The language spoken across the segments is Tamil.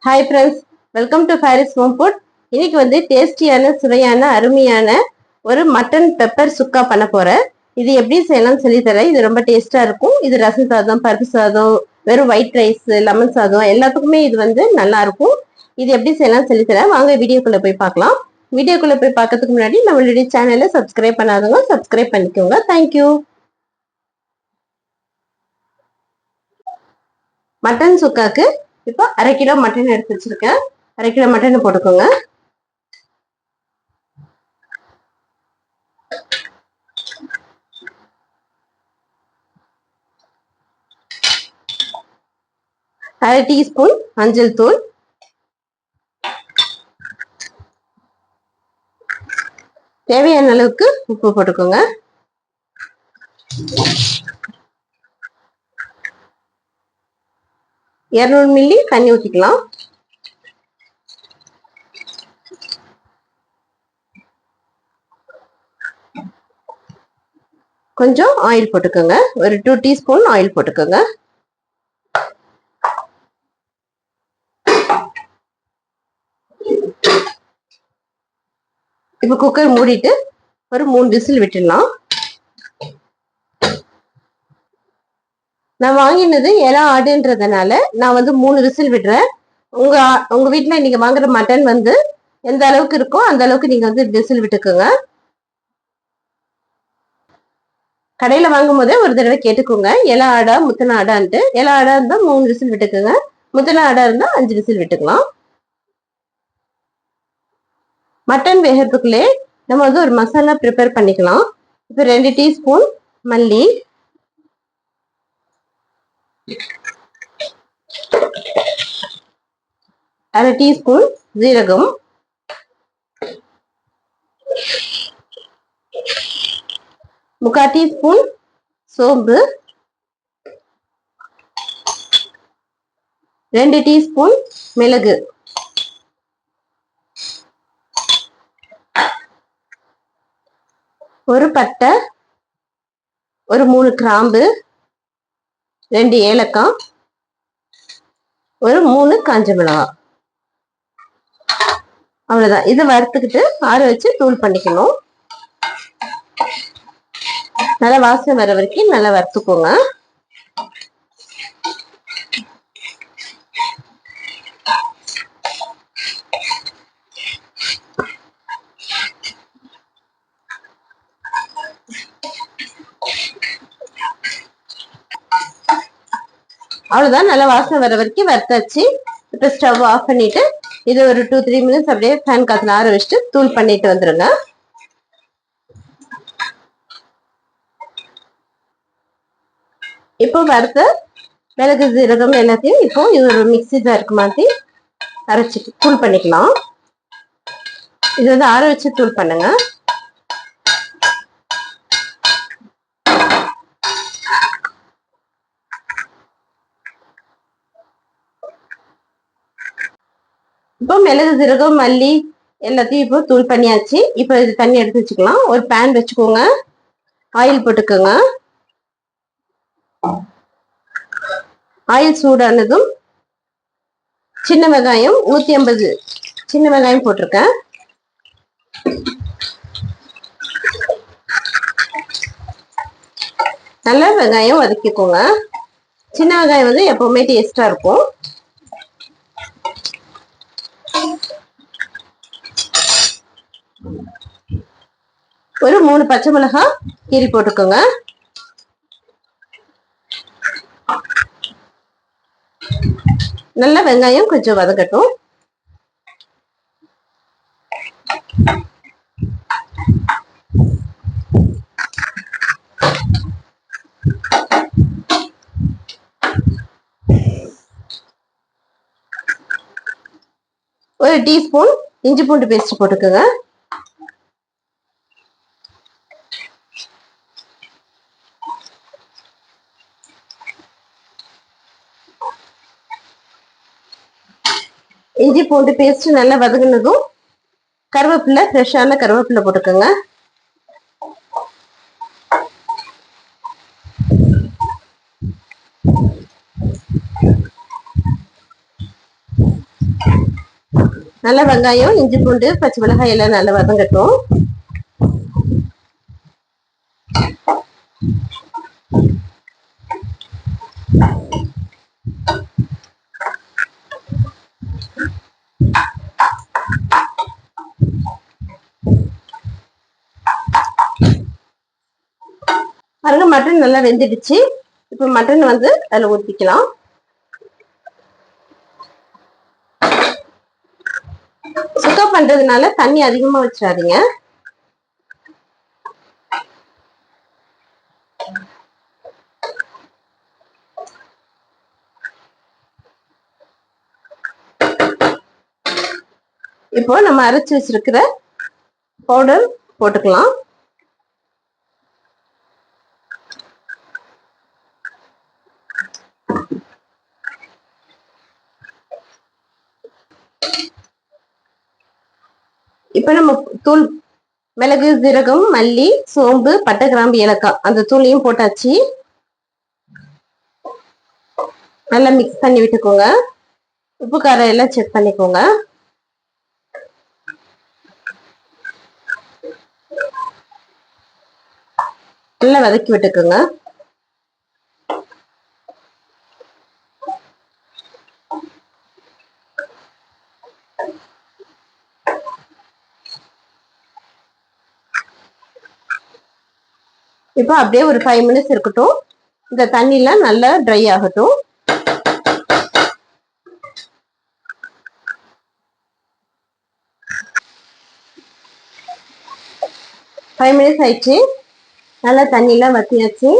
Hi friends, welcome to Fairy's home food. இன்னைக்கு வந்து டேஸ்டியான சுவையான அருமையான ஒரு மட்டன் பெப்பர் சுக்கா பண்ண போறேன். இது எப்படி செய்யலாம்னு சொல்லி தரேன். இது ரொம்ப டேஸ்டா இருக்கும். இது ரசம் சாதம், பருப்பு சாதம், வெறும் ஒயிட் ரைஸ், லெமன் சாதம் எல்லாத்துக்குமே இது வந்து நல்லா இருக்கும். இது எப்படி செய்யலாம்னு சொல்லி தரேன். வாங்க வீடியோக்குள்ள போய் பார்க்கலாம். வீடியோக்குள்ள போய் பார்க்கறதுக்கு முன்னாடி நம்மளுடைய சேனலை சப்ஸ்கிரைப் பண்ணாதவங்க சப்ஸ்கிரைப் பண்ணிக்கோங்க. தேங்க்யூ. மட்டன் சுக்காக்கு இப்போ 1/2 கிலோ மட்டன் எடுத்து வச்சிருக்கேன். 1/2 கிலோ மட்டன் போட்டுக்கோங்க. அரை டீஸ்பூன் மஞ்சள் தூள், தேவையான அளவுக்கு உப்பு போட்டுக்கோங்க. $200 மில்லி தண்ணி ஊற்றிக்கலாம். கொஞ்சம் ஆயில் போட்டுக்கோங்க. ஒரு 2 டீஸ்பூன் ஆயில் போட்டுக்கோங்க. இப்போ குக்கர் மூடிட்டு ஒரு 3 விசில் விட்டுடலாம். நான் வாங்கினது இளம் ஆடுன்றதுனால நான் வந்து 3 விசில் விடுறேன். உங்க வீட்டுல நீங்க வாங்குற மட்டன் வந்து எந்த அளவுக்கு இருக்கோ அந்த அளவுக்கு நீங்க வந்து விசில் விட்டுக்கோங்க. கடையில வாங்கும் போதே ஒரு தடவை கேட்டுக்கோங்க, இள ஆடா முத்தின ஆடான்ட்டு. இள ஆடா இருந்தா 3 விசில் விட்டுக்கோங்க, முத்தின ஆடா இருந்தா 5 விசில் விட்டுக்கலாம். மட்டன் வேகிறதுக்குள்ளே நம்ம வந்து ஒரு மசாலா ப்ரிப்பேர் பண்ணிக்கலாம். இப்போ 2 டீஸ்பூன் மல்லி, 1/2 டீஸ்பூன் ஜீரகம், 3/4 டீஸ்பூன் சோம்பு, 2 டீஸ்பூன் மிளகு, ஒரு பட்டை, ஒரு 3 கிராம்பு, 2 ஏலக்காய், ஒரு 3 காஞ்ச மிளகாய். அவ்வளவுதான். இதை வறுத்துக்கிட்டு ஆற வச்சு தூள் பண்ணிக்கணும். நல்லா வாசனை வர வரைக்கும் நல்லா வறுத்துக்கோங்க. அவ்வளவுதான். நல்லா வாசனை வர வரைக்கும் வறுத்தாச்சு. இப்ப ஸ்டவ் ஆஃப் பண்ணிட்டு இது ஒரு 2-3 மினிட்ஸ் அப்படியே ஃபேன் காத்துல ஆற வச்சுட்டு தூள் பண்ணிட்டு வந்துருங்க. இப்போ வறுத்த மிளகு ஜீரகம் எல்லாத்தையும் இப்போ இது ஒரு மிக்ஸி ஜாருக்கு மாத்தி அரைச்சிட்டு தூள் பண்ணிக்கலாம். இது வந்து ஆற வச்சு தூள் பண்ணுங்க. இப்போ மிளகு ஜீரகம் மல்லி எல்லாத்தையும் இப்போ தூள் பண்ணியாச்சு. இப்போ இது தண்ணி எடுத்து வச்சுக்கலாம். ஒரு பேன் வச்சுக்கோங்க, ஆயில் போட்டுக்கோங்க. ஆயில் சூடானதும் சின்ன வெங்காயம் 150 சின்ன வெங்காயம் போட்டிருக்கேன். நல்லா வெங்காயம் வதக்கிக்கோங்க. சின்ன வெங்காயம் வந்து எப்பவுமே டேஸ்டா இருக்கும். ஒரு 3 பச்சை மிளகாய் கீரி போட்டுக்கோங்க. நல்ல வெங்காயம் கொஞ்சம் வதக்கட்டும். ஒரு டீஸ்பூன் இஞ்சி பூண்டு பேஸ்ட் போட்டுக்கோங்க. இஞ்சி பூண்டு பேஸ்ட் நல்லா வதங்கினதும் கருவேப்பிலை, ஃப்ரெஷ்ஷான கருவேப்பிலை போட்டுக்கோங்க. நல்ல வெங்காயம், இஞ்சி பூண்டு, பச்சை மிளகாய் எல்லாம் நல்லா வதங்கட்டும். பாருங்க மட்டன் நல்லா வெந்துடுச்சு. இப்ப மட்டன் வந்து அதுல ஊத்திக்கலாம். சுக்கா பண்றதுனால தண்ணி அதிகமா வச்சிடாதீங்க. இப்போ நம்ம அரைச்சு வச்சிருக்கிற பவுடர் போட்டுக்கலாம். இப்ப நம்ம தூள் மிளகு, சீரகம், மல்லி, சோம்பு, பட்டை, கிராம்பு, ஏலக்காய் அந்த தூளையும் போட்டாச்சு. நல்லா மிக்ஸ் பண்ணி விட்டுக்கோங்க. உப்பு காரம் எல்லாம் செக் பண்ணிக்கோங்க. நல்லா வதக்கி விட்டுக்கோங்க. இப்போ அப்படியே ஒரு 5 மினிட்ஸ் இருக்கட்டும். இந்த தண்ணிலாம் நல்லா ட்ரை ஆகட்டும். 5 மினிட்ஸ் ஆயிடுச்சு. நல்லா தண்ணிலாம் வத்தியாச்சு.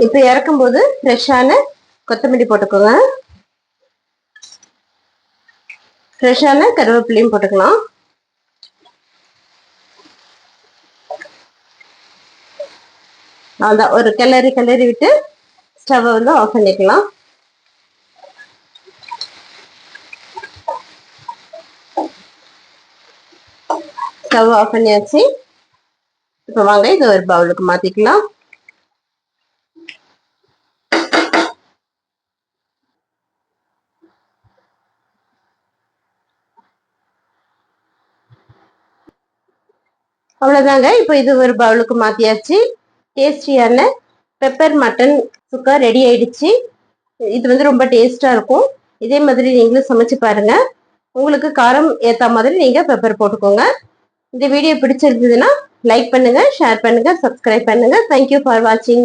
இப்ப இறக்கும் போது ஃப்ரெஷ்ஷான கொத்தமல்லி போட்டுக்கோங்க. ஃப்ரெஷ்ஷான கருவேப்பிலையும் போட்டுக்கலாம். அதான் ஒரு கிளறி விட்டு ஸ்டவ் வந்து ஆஃப் பண்ணிக்கலாம். ஸ்டவ் ஆஃப் பண்ணியாச்சு. இப்ப வாங்க இதை ஒரு பவுலுக்கு மாத்திக்கலாம். அவ்வளவுதாங்க. இப்போ இது ஒரு பவுலுக்கு மாத்தியாச்சு. டேஸ்டியான பெப்பர் மட்டன் சுக்கா ரெடி ஆயிடுச்சு. இது வந்து ரொம்ப டேஸ்டா இருக்கும். இதே மாதிரி நீங்களும் சமைச்சு பாருங்க. உங்களுக்கு காரம் ஏத்த மாதிரி நீங்க பெப்பர் போட்டுக்கோங்க. இந்த வீடியோ பிடிச்சிருந்ததுன்னா லைக் பண்ணுங்க, ஷேர் பண்ணுங்க, சப்ஸ்கிரைப் பண்ணுங்க. தேங்க்யூ ஃபார் வாட்சிங்.